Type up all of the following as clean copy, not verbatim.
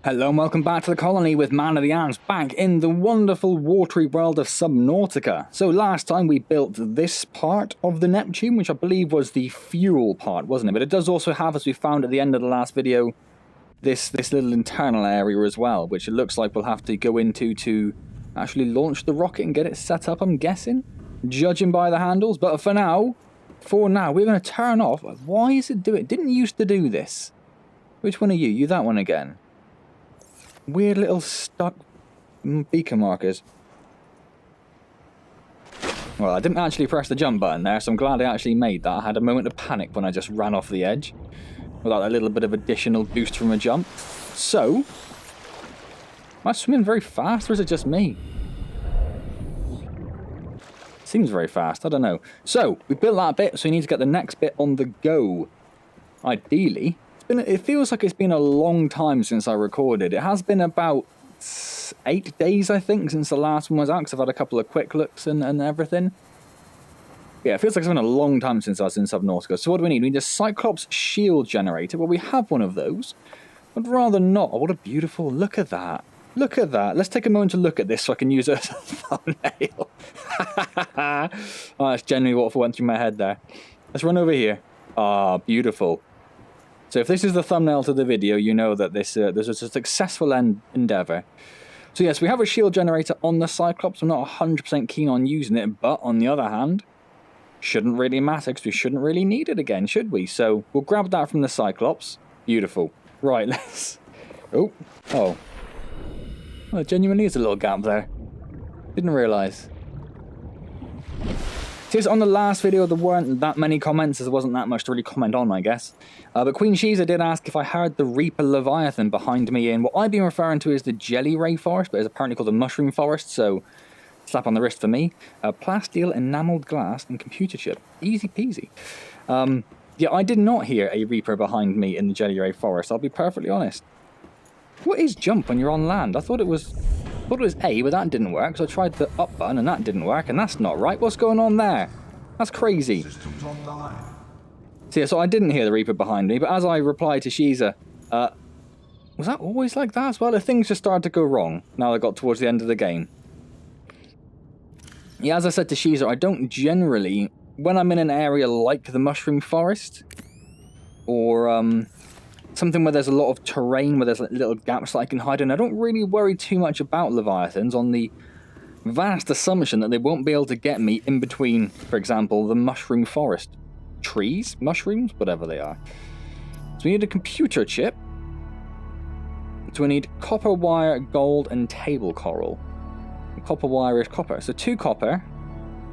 Hello and welcome back to the colony with Man of the Antz, back in the wonderful watery world of Subnautica. So last time we built this part of the Neptune, which I believe was the fuel part, wasn't it? But it does also have, as we found at the end of the last video, this little internal area as well, which it looks like we'll have to go into to actually launch the rocket and get it set up, I'm guessing, judging by the handles. But for now, we're going to turn off. Why is it doing it? Didn't used to do this. Which one are you? You that one again. Weird little stuck beacon markers. Well, I didn't actually press the jump button there, so I'm glad I actually made that. I had a moment of panic when I just ran off the edge without a little bit of additional boost from a jump. So, am I swimming very fast, or is it just me? Seems very fast, I don't know. So, we built that bit, so we need to get the next bit on the go. Ideally. It feels like it's been a long time since I recorded. It has been about 8 days, I think, since the last one was out, because I've had a couple of quick looks and everything. Yeah, it feels like it's been a long time since I was in Subnautica. So what do we need? We need a Cyclops shield generator. Well, we have one of those. I'd rather not. Oh, what a beautiful... Look at that. Look at that. Let's take a moment to look at this so I can use it as a thumbnail. Oh, that's genuinely what went through my head there. Let's run over here. Ah, beautiful. So if this is the thumbnail to the video, you know that this was a successful endeavour. So yes, we have a shield generator on the Cyclops. I'm not 100% keen on using it, but on the other hand, shouldn't really matter because we shouldn't really need it again, should we? So we'll grab that from the Cyclops. Beautiful. Right, let's... Oh. Well, it genuinely is a little gap there. Didn't realise. Just on the last video, there weren't that many comments, as there wasn't that much to really comment on, I guess. But Queen Shiza did ask if I heard the Reaper Leviathan behind me in what I've been referring to as the Jelly Ray Forest, but it's apparently called the Mushroom Forest, so slap on the wrist for me. Plasteel, enamelled glass, and computer chip. Easy peasy. Yeah, I did not hear a Reaper behind me in the Jelly Ray Forest, I'll be perfectly honest. What is jump when you're on land? I thought it was A, but that didn't work, so I tried the up button and that didn't work, and that's not right. What's going on there? That's crazy. So yeah, so I didn't hear the Reaper behind me, but as I replied to Shiza, was that always like that as well? Things just started to go wrong now I got towards the end of the game. Yeah, as I said to Shiza, I don't generally, when I'm in an area like the Mushroom Forest, or something where there's a lot of terrain, where there's little gaps that I can hide in, I don't really worry too much about Leviathans on the vast assumption that they won't be able to get me in between, for example, the Mushroom Forest. Trees? Mushrooms? Whatever they are. So we need a computer chip. So we need copper wire, gold, and table coral. And copper wire is copper. So 2 copper,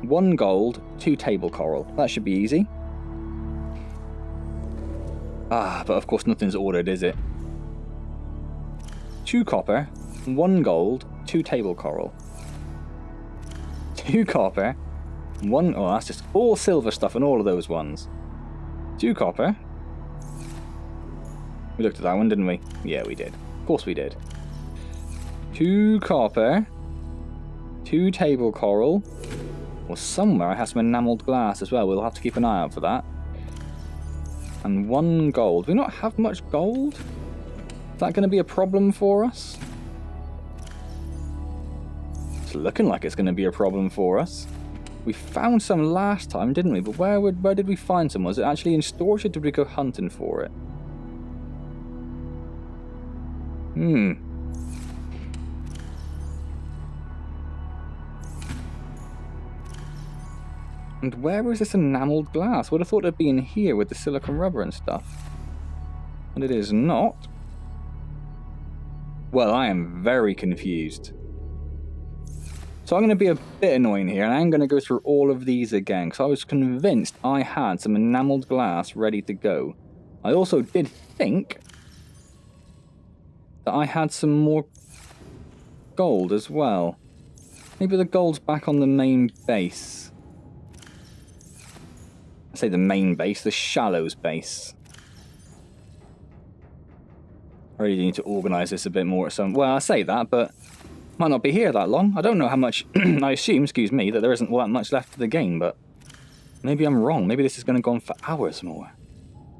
1 gold, 2 table coral. That should be easy. Ah, but of course nothing's ordered, is it? 2 copper, 1 gold, 2 table coral. 2 copper, 1... Oh, that's just all silver stuff and all of those ones. 2 copper. We looked at that one, didn't we? Yeah, we did. Of course we did. 2 copper, 2 table coral. Well, somewhere I have some enamelled glass as well. We'll have to keep an eye out for that. And 1 gold. Do we not have much gold? Is that going to be a problem for us? It's looking like it's going to be a problem for us. We found some last time, didn't we? But where did we find some? Was it actually in storage, or did we go hunting for it? And where is this enamelled glass? Would have thought it'd be in here with the silicone rubber and stuff. And it is not. Well, I am very confused. So I'm going to be a bit annoying here, and I'm going to go through all of these again, because I was convinced I had some enamelled glass ready to go. I also did think that I had some more gold as well. Maybe the gold's back on the main base. I say the main base, the Shallows base. I really need to organise this a bit more at some... Well, I say that, but... might not be here that long. I don't know how much... I assume, excuse me, that there isn't all that much left of the game, but... maybe I'm wrong. Maybe this is going to go on for hours more.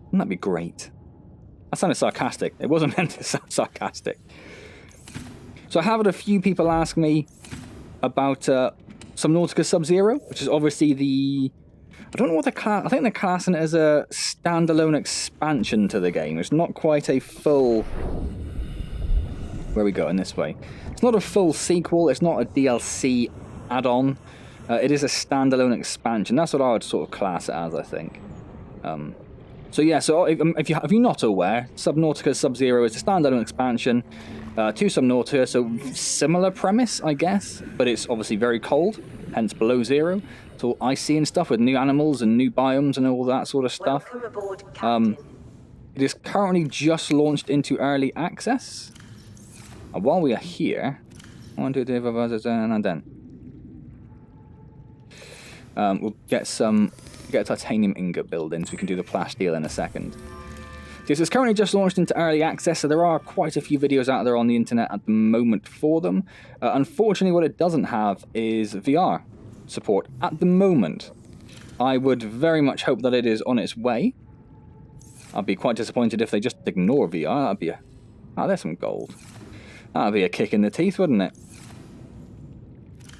Wouldn't that be great? That sounded sarcastic. It wasn't meant to sound sarcastic. So I have had a few people ask me about Subnautica Sub-Zero, which is obviously the... I don't know what I think they're classing it as a standalone expansion to the game. It's not quite a full... Where are we going this way? It's not a full sequel. It's not a DLC add-on. It is a standalone expansion. That's what I would sort of class it as, I think. So yeah, so if you're not aware, Subnautica Sub-Zero is a standalone expansion to Subnautica, so similar premise, I guess, but it's obviously very cold, hence below zero. It's all icy and stuff with new animals and new biomes and all that sort of stuff. Welcome aboard, Captain. It is currently just launched into early access. And while we are here, 1, 2, 3, 4, 5, 6, 7, and then we'll get a titanium ingot build in so we can do the plasteel in a second. This is currently just launched into early access, so there are quite a few videos out there on the internet at the moment for them. Unfortunately, what it doesn't have is VR support at the moment. I would very much hope that it is on its way. I'd be quite disappointed if they just ignore VR. That'd be a... Oh, there's some gold. That'd be a kick in the teeth, wouldn't it?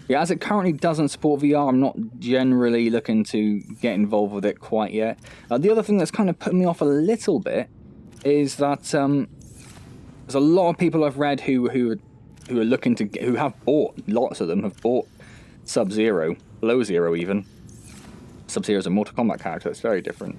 Yeah, as it currently doesn't support VR, I'm not generally looking to get involved with it quite yet. The other thing that's kind of put me off a little bit is that there's a lot of people I've read who are looking to who have bought, lots of them have bought Sub-Zero, below zero even. Sub-Zero is a Mortal Kombat character, it's very different.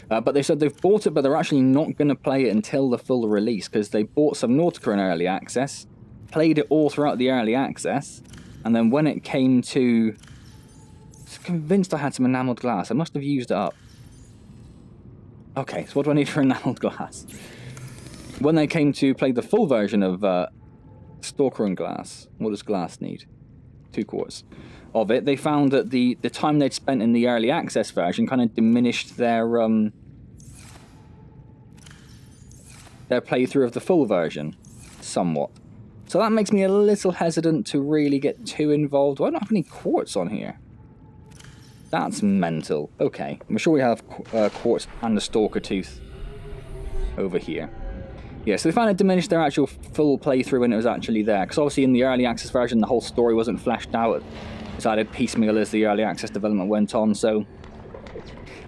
But they said they've bought it, but they're actually not going to play it until the full release, because they bought Subnautica in early access, played it all throughout the early access, and then when it came to... I was convinced I had some enameled glass. I must have used it up. Okay, so what do I need for enameled glass? When they came to play the full version of Stalker and Glass, what does glass need? 2 quarts of it. They found that the time they'd spent in the early access version kind of diminished their playthrough of the full version somewhat. So that makes me a little hesitant to really get too involved. Do I not have any quartz on here? That's mental. Okay, I'm sure we have quartz and the Stalker Tooth over here. Yeah, so they found it diminished their actual full playthrough when it was actually there. Because obviously in the early access version, the whole story wasn't fleshed out. It's added piecemeal as the early access development went on. So,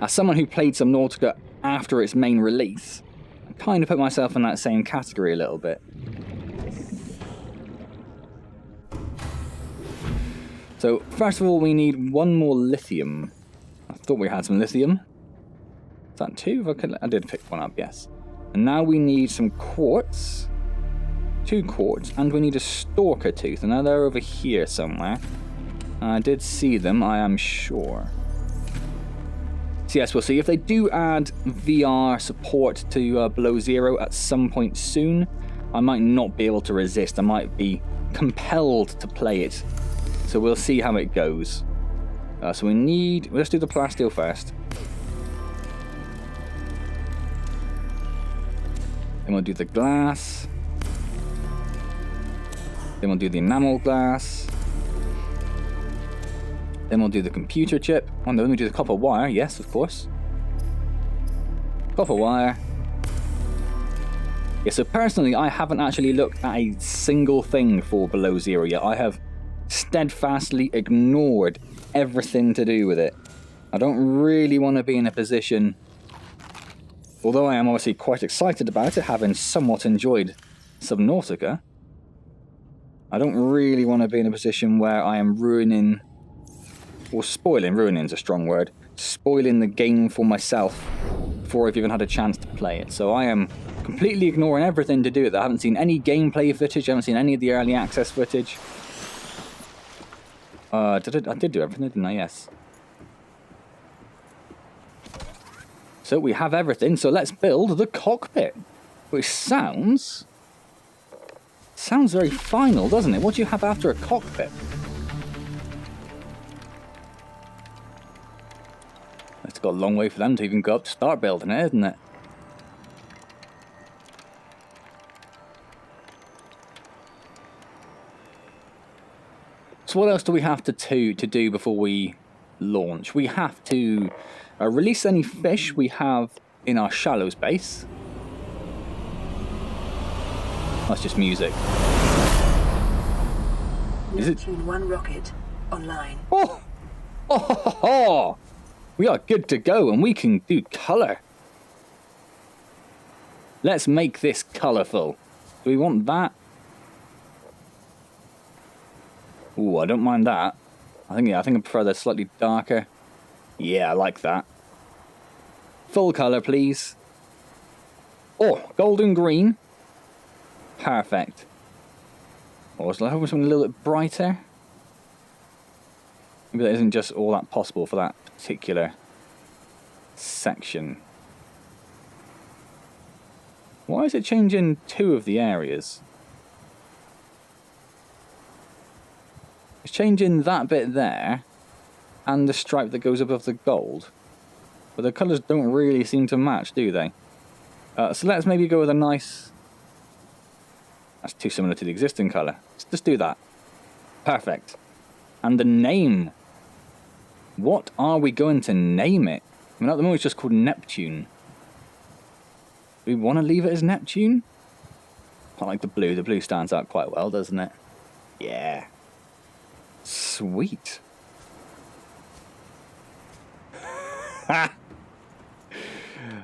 as someone who played Subnautica after its main release, I kind of put myself in that same category a little bit. So, first of all, we need 1 more lithium. I thought we had some lithium. Is that 2? I did pick 1 up, yes. And now we need some quartz. 2 quartz. And we need a Stalker Tooth. And now they're over here somewhere. I did see them, I am sure. So yes, we'll see. If they do add VR support to below zero at some point soon, I might not be able to resist. I might be compelled to play it. So we'll see how it goes. So we need... Let's do the plasteel first. Then we'll do the glass. Then we'll do the enamel glass. Then we'll do the computer chip. Oh no, then we'll do the copper wire. Yes, of course. Copper wire. Yeah, so personally, I haven't actually looked at a single thing for below zero yet. I have steadfastly ignored everything to do with it. I don't really want to be in a position, although I am obviously quite excited about it, having somewhat enjoyed Subnautica, I don't really want to be in a position where I am ruining, or spoiling, ruining is a strong word, spoiling the game for myself before I've even had a chance to play it. So I am completely ignoring everything to do with it. I haven't seen any gameplay footage, I haven't seen any of the early access footage. I did do everything, didn't I? Yes. So we have everything, so let's build the cockpit, which sounds very final, doesn't it? What do you have after a cockpit? It's got a long way for them to even go up to start building it, isn't it? So what else do we have to do before we launch? We have to release any fish we have in our shallows base. That's just music. Is it? Neptune 1 rocket online. Oh! Oh, ho, ho, ho. We are good to go, and we can do colour. Let's make this colourful. Do we want that? Ooh, I don't mind that. I think I prefer the slightly darker. Yeah, I like that. Full colour, please. Oh, golden green. Perfect. Or was I hoping something a little bit brighter? Maybe that isn't just all that possible for that particular section. Why is it changing two of the areas? It's changing that bit there and the stripe that goes above the gold. But the colours don't really seem to match, do they? So let's maybe go with a nice... That's too similar to the existing colour. Let's just do that. Perfect. And the name. What are we going to name it? I mean, at the moment it's just called Neptune. Do we want to leave it as Neptune? I like the blue. The blue stands out quite well, doesn't it? Yeah. Sweet.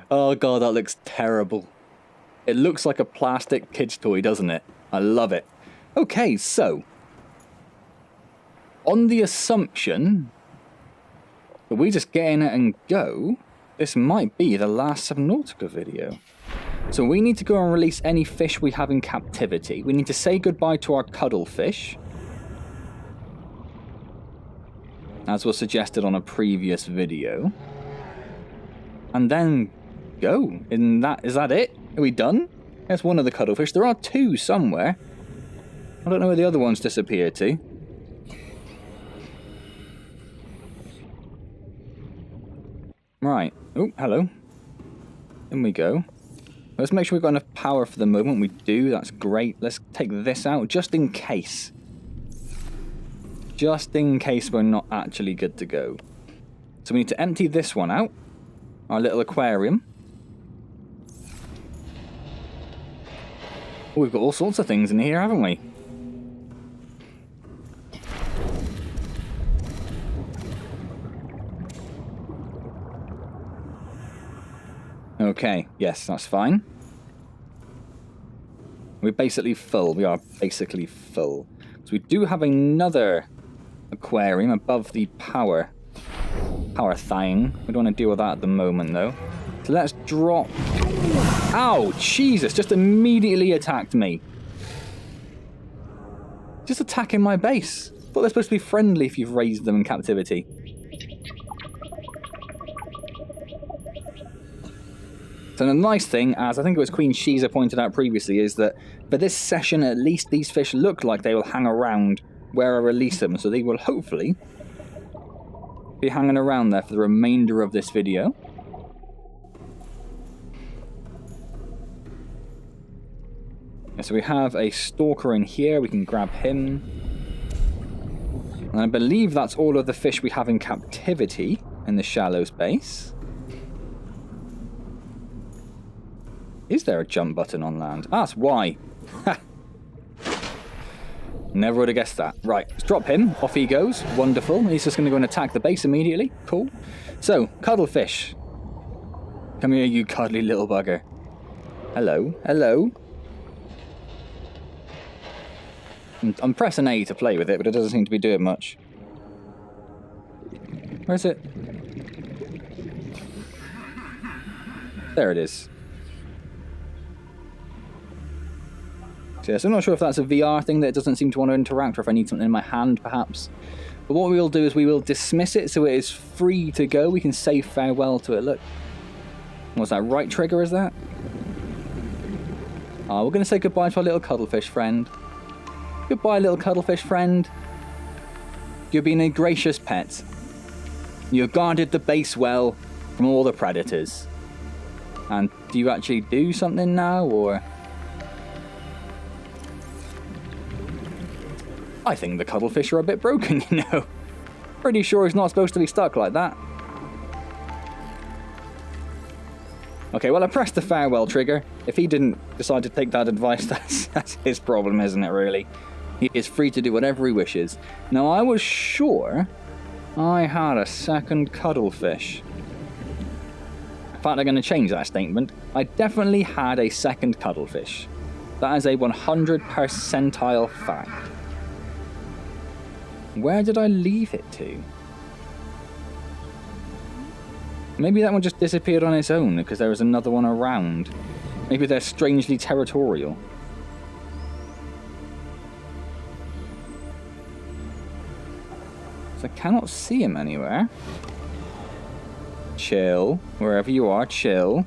Oh god, that looks terrible. It looks like a plastic kid's toy, doesn't it? I love it. Okay, so on the assumption that we just get in it and go, this might be the last Subnautica video. So we need to go and release any fish we have in captivity. We need to say goodbye to our cuttlefish, as was suggested on a previous video. And then go. Is that it? Are we done? That's one of the cuttlefish. There are two somewhere. I don't know where the other ones disappeared to. Right. Oh, hello. In we go. Let's make sure we've got enough power for the moment. We do. That's great. Let's take this out just in case. Just in case we're not actually good to go. So we need to empty this one out. Our little aquarium. Oh, we've got all sorts of things in here, haven't we? Okay, yes, that's fine. We're basically full. We are basically full. So we do have another aquarium above the power thing. We don't want to deal with that at the moment, though. So let's drop... Ow! Jesus! Just immediately attacked me. Just attacking my base. I thought they're supposed to be friendly if you've raised them in captivity. So the nice thing, as I think it was Queen Shiza pointed out previously, is that for this session at least these fish look like they will hang around where I release them. So they will hopefully be hanging around there for the remainder of this video. Yeah, so we have a stalker in here. We can grab him. And I believe that's all of the fish we have in captivity in the shallow space. Is there a jump button on land? Ah, that's why. Never would have guessed that. Right, let's drop him. Off he goes. Wonderful. He's just going to go and attack the base immediately. Cool. So, cuttlefish. Come here, you cuddly little bugger. Hello. Hello. I'm pressing A to play with it, but it doesn't seem to be doing much. Where is it? There it is. So I'm not sure if that's a VR thing that it doesn't seem to want to interact, or if I need something in my hand, perhaps. But what we will do is we will dismiss it so it is free to go. We can say farewell to it. Look. What's that? Right trigger, is that? Oh, we're going to say goodbye to our little cuttlefish friend. Goodbye, little cuttlefish friend. You've been a gracious pet. You've guarded the base well from all the predators. And do you actually do something now, or...? I think the cuttlefish are a bit broken, you know. Pretty sure he's not supposed to be stuck like that. Okay, well, I pressed the farewell trigger. If he didn't decide to take that advice, that's his problem, isn't it, really? He is free to do whatever he wishes. Now, I was sure I had a second cuttlefish. In fact, I'm going to change that statement. I definitely had a second cuttlefish. That is a 100 percentile fact. Where did I leave it to? Maybe that one just disappeared on its own because there was another one around. Maybe they're strangely territorial. So I cannot see him anywhere. Chill. Wherever you are, chill.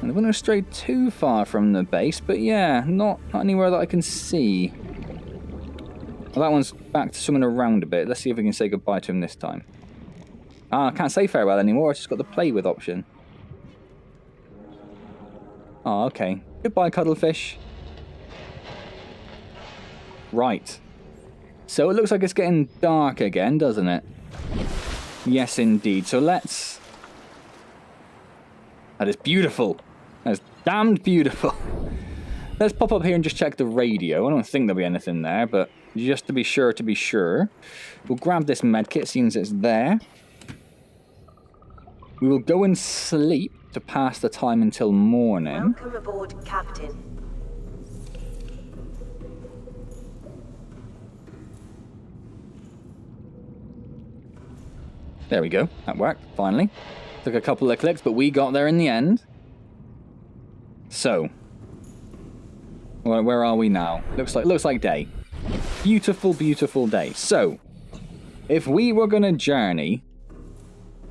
And I wouldn't have strayed too far from the base, but yeah, not anywhere that I can see. Well, that one's back to swimming around a bit. Let's see if we can say goodbye to him this time. Ah, I can't say farewell anymore. I just got the play with option. Oh, okay. Goodbye, cuttlefish. Right. So it looks like it's getting dark again, doesn't it? Yes, indeed. So let's... That is beautiful. That is damned beautiful. Let's pop up here and just check the radio. I don't think there'll be anything there, but just to be sure, we'll grab this medkit, seeing as it's there. We will go and sleep to pass the time until morning. Welcome aboard, Captain. There we go. That worked, finally. Took a couple of clicks, but we got there in the end. So, where are we now? Looks like day. Beautiful, beautiful day. So, if we were going to journey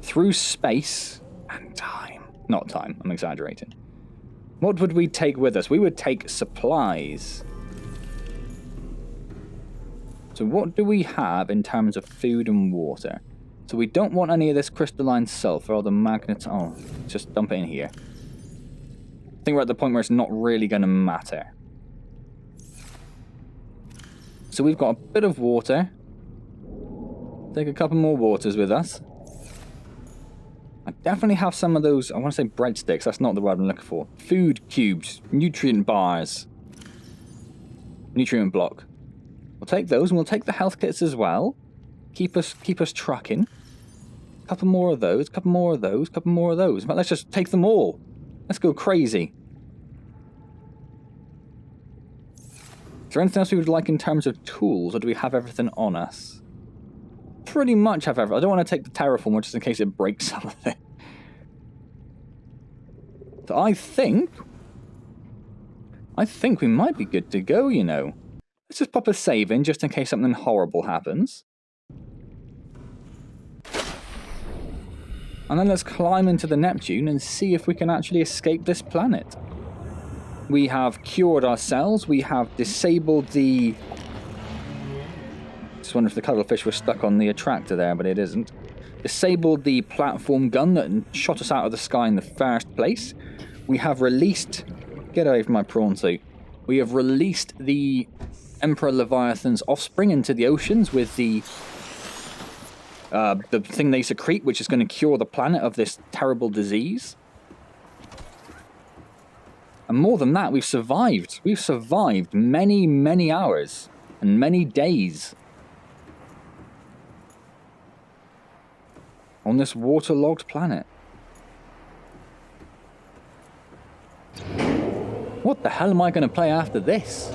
through space and time. Not time, I'm exaggerating. What would we take with us? We would take supplies. So what do we have in terms of food and water? So we don't want any of this crystalline sulfur or the magnet. Oh, just dump it in here. I think we're at the point where it's not really going to matter. So we've got a bit of water. Take a couple more waters with us. I definitely have some of those, I want to say breadsticks, that's not the word I'm looking for. Food cubes, nutrient bars, nutrient block. We'll take those and we'll take the health kits as well. Keep us trucking. Couple more of those, couple more of those, couple more of those. But let's just take them all. Let's go crazy. Is there anything else we would like in terms of tools, or do we have everything on us? Pretty much have everything. I don't want to take the terraformer just in case it breaks something. So I think we might be good to go, you know. Let's just pop a save in just in case something horrible happens. And then let's climb into the Neptune and see if we can actually escape this planet. We have cured ourselves. We have disabled the... Just wonder if the cuttlefish was stuck on the attractor there, but it isn't. Disabled the platform gun that shot us out of the sky in the first place. We have released... Get away from my prawn suit. We have released the Emperor Leviathan's offspring into the oceans with the thing they secrete, which is going to cure the planet of this terrible disease. And more than that, we've survived. We've survived many, many hours and many days on this waterlogged planet. What the hell am I going to play after this?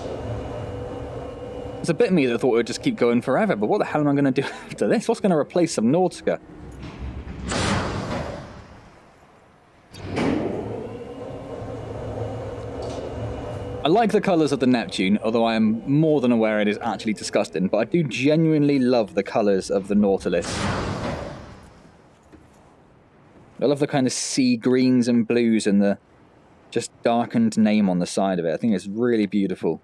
There's a bit of me that thought it would just keep going forever, but what the hell am I going to do after this? What's going to replace Subnautica? I like the colours of the Neptune, although I am more than aware it is actually disgusting, but I do genuinely love the colours of the Nautilus. I love the kind of sea greens and blues and the just darkened name on the side of it. I think it's really beautiful.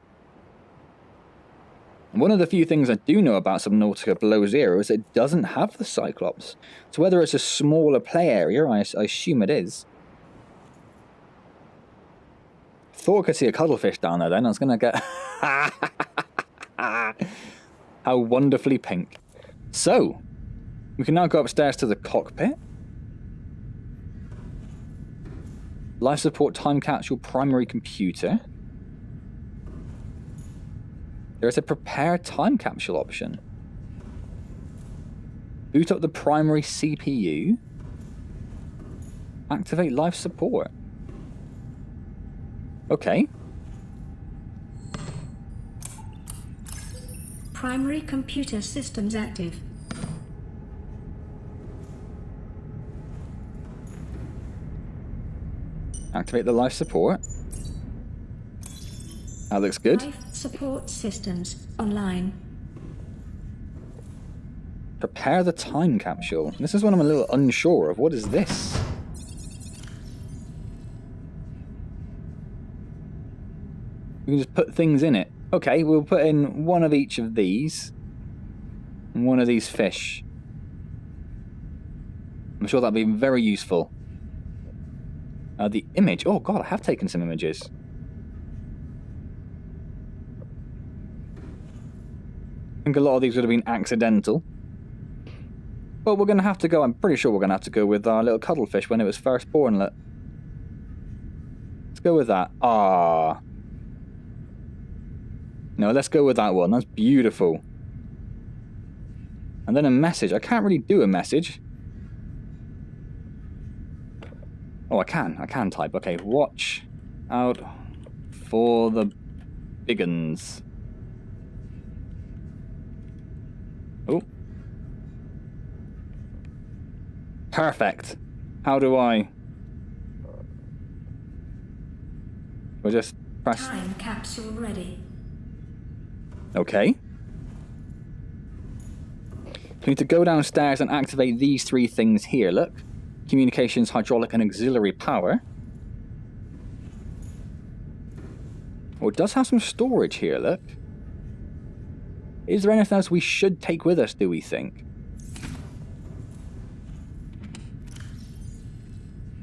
One of the few things I do know about Subnautica Below Zero is it doesn't have the Cyclops. So whether it's a smaller play area, I assume it is. Thought I could see a cuttlefish down there then. I was going to get... How wonderfully pink. So, we can now go upstairs to the cockpit. Life support time capsule primary computer. There is a prepare time capsule option. Boot up the primary CPU. Activate life support. Okay. Primary computer systems active. Activate the life support. That looks good. Life support systems online. Prepare the time capsule. This is one I'm a little unsure of. What is this? We can just put things in it. Okay, we'll put in one of each of these. And one of these fish. I'm sure that'll be very useful. The image. Oh god, I have taken some images. I think a lot of these would have been accidental. But we're going to have to go, I'm pretty sure we're going to have to go with our little cuddlefish when it was first born. Let's go with that. Ah. No, let's go with that one. That's beautiful. And then a message. I can't really do a message. Oh, I can type. Okay, watch out for the big uns. Oh. Perfect. How do I... We'll just press... Time capsule ready. Okay. We need to go downstairs and activate these three things here, look. Communications, hydraulic, and auxiliary power. Oh, it does have some storage here, look. Is there anything else we should take with us, do we think?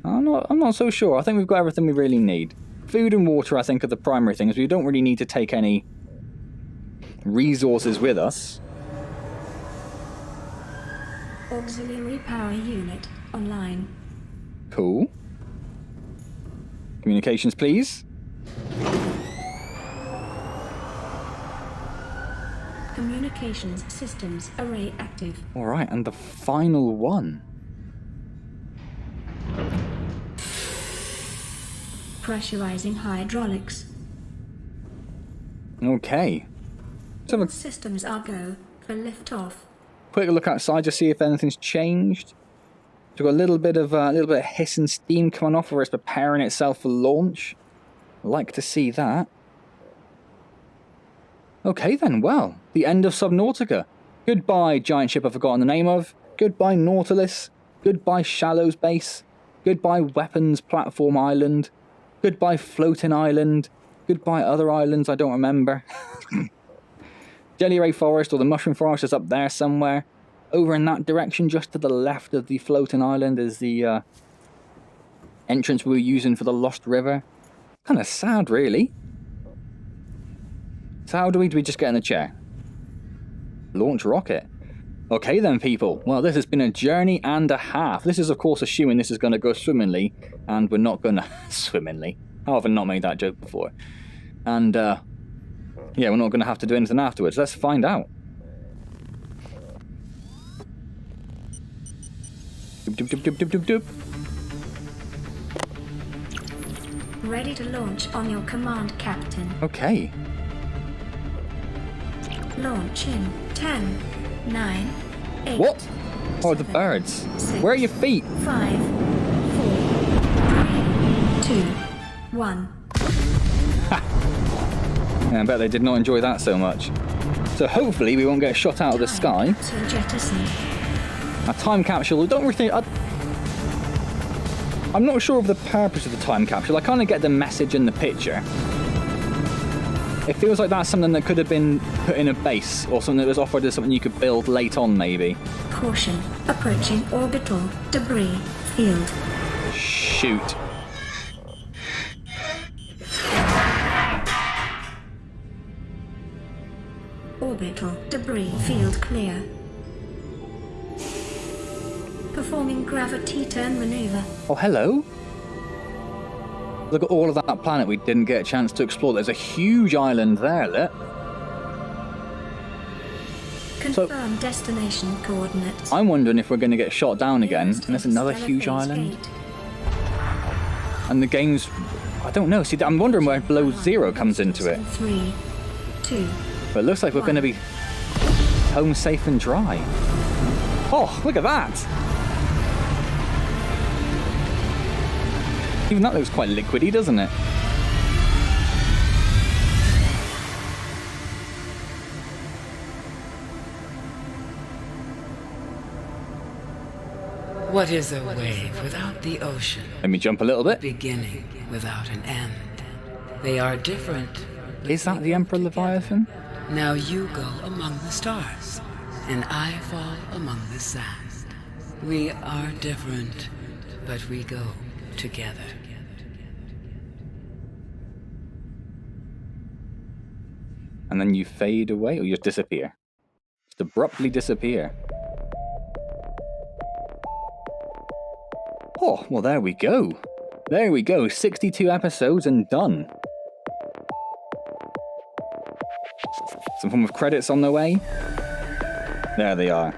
I'm not so sure. I think we've got everything we really need. Food and water, I think, are the primary things. We don't really need to take any resources with us. Auxiliary power unit online. Cool. Communications, please. Communications systems array active. Alright, and the final one. Pressurizing hydraulics. Okay. Let's have a Systems are go for liftoff. quick look outside to see if anything's changed. So we've got a little bit of hiss and steam coming off where it's preparing itself for launch. Like to see that. Okay then, well, the end of Subnautica. Goodbye, giant ship I've forgotten the name of. Goodbye, Nautilus. Goodbye, Shallows Base. Goodbye, Weapons Platform Island. Goodbye, Floating Island. Goodbye, other islands I don't remember. Jelly Ray Forest, or the Mushroom Forest, is up there somewhere. Over in that direction, just to the left of the Floating Island, is the entrance we were using for the Lost River. Kind of sad, really. So how do we just get in the chair? Launch rocket. Okay then, people. Well, this has been a journey and a half. This is, of course, assuming this is going to go swimmingly, and we're not going to... swimmingly. How have I not made that joke before? And, yeah, we're not going to have to do anything afterwards. Let's find out. Doop, doop, doop, doop, doop, doop. Ready to launch on your command, Captain. Okay. Launch in 10, 9, 8. What? Oh, the birds. 6, Where are your feet? 5, 4, 3, 2, 1. Yeah, I bet they did not enjoy that so much. So hopefully we won't get shot out of the sky. Capsule jettisoned. A time capsule. I don't really think... I'm not sure of the purpose of the time capsule. I kind of get the message in the picture. It feels like that's something that could have been put in a base, or something that was offered as something you could build late on, maybe. Caution. Approaching orbital debris field. Shoot. Orbital debris field clear. Performing gravity turn maneuver. Oh, hello. Look at all of that planet we didn't get a chance to explore. There's a huge island there, look. Confirm destination coordinates. I'm wondering if we're going to get shot down again, and there's another huge island. And the game's... I don't know. See, I'm wondering where below zero comes into it. 3, 2. But it looks like we're going to be home safe and dry. Oh, look at that! Even that looks quite liquidy, doesn't it? What is a wave without the ocean? Let me jump a little bit. Beginning without an end. They are different. Is that the Emperor Leviathan? Now you go among the stars, and I fall among the sand. We are different, but we go together. And then you fade away, or you just disappear. Just abruptly disappear. Oh, well there we go. There we go, 62 episodes and done. Some form of credits on the way. There they are.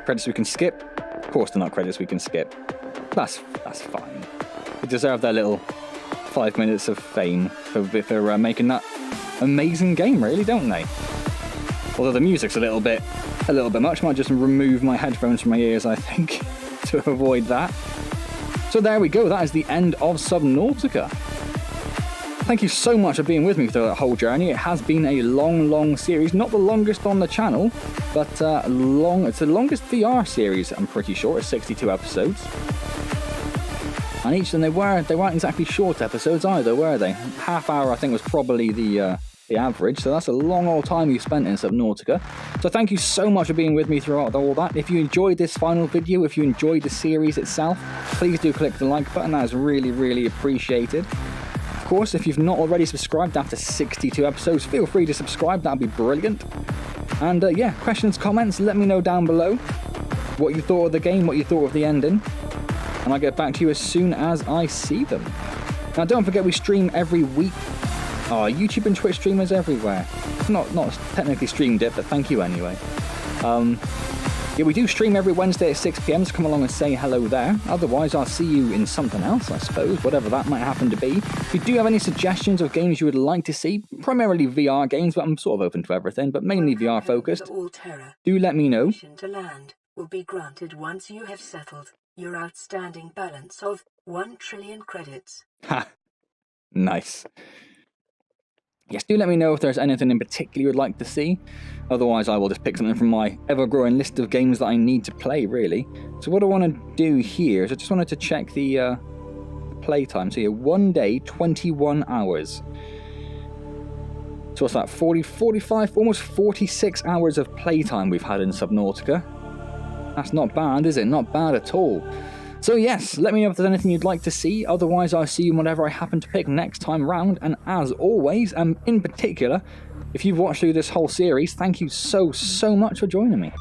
Credits we can skip. Of course they're not credits we can skip. That's fine. They deserve their little 5 minutes of fame for making that amazing game, really, don't they? Although the music's a little bit much. Might just remove my headphones from my ears, I think, to avoid that. So there we go. That is the end of Subnautica. Thank you so much for being with me through that whole journey. It has been a long series. Not the longest on the channel, but it's the longest VR series, I'm pretty sure. It's 62 episodes. And each of them, they weren't exactly short episodes either, were they? Half hour, I think, was probably the average. So that's a long old time you spent in Subnautica. So thank you so much for being with me throughout all that. If you enjoyed this final video, if you enjoyed the series itself, please do click the like button. That is really appreciated. Of course, if you've not already subscribed after 62 episodes, feel free to subscribe. That'd be brilliant. And yeah, questions, comments, let me know down below what you thought of the game, what you thought of the ending. And I'll get back to you as soon as I see them. Now, don't forget we stream every week. Oh, YouTube and Twitch streamers everywhere. Not technically streamed it, but thank you anyway. Yeah, we do stream every Wednesday at 6 PM, so come along and say hello there. Otherwise, I'll see you in something else, I suppose, whatever that might happen to be. If you do have any suggestions of games you would like to see, primarily VR games, but I'm sort of open to everything, but mainly VR focused, do let me know. Permission to land will be granted once you have settled your outstanding balance of 1 trillion credits. Ha! Nice. Yes, do let me know if there's anything in particular you would like to see. Otherwise, I will just pick something from my ever-growing list of games that I need to play, really. So what I want to do here is I just wanted to check the playtime. So yeah, 1 day, 21 hours. So what's that, 40, 45, almost 46 hours of playtime we've had in Subnautica. That's not bad, is it? Not bad at all. So yes, let me know if there's anything you'd like to see. Otherwise, I'll see you in whatever I happen to pick next time round. And as always, and in particular, if you've watched through this whole series, thank you so much for joining me.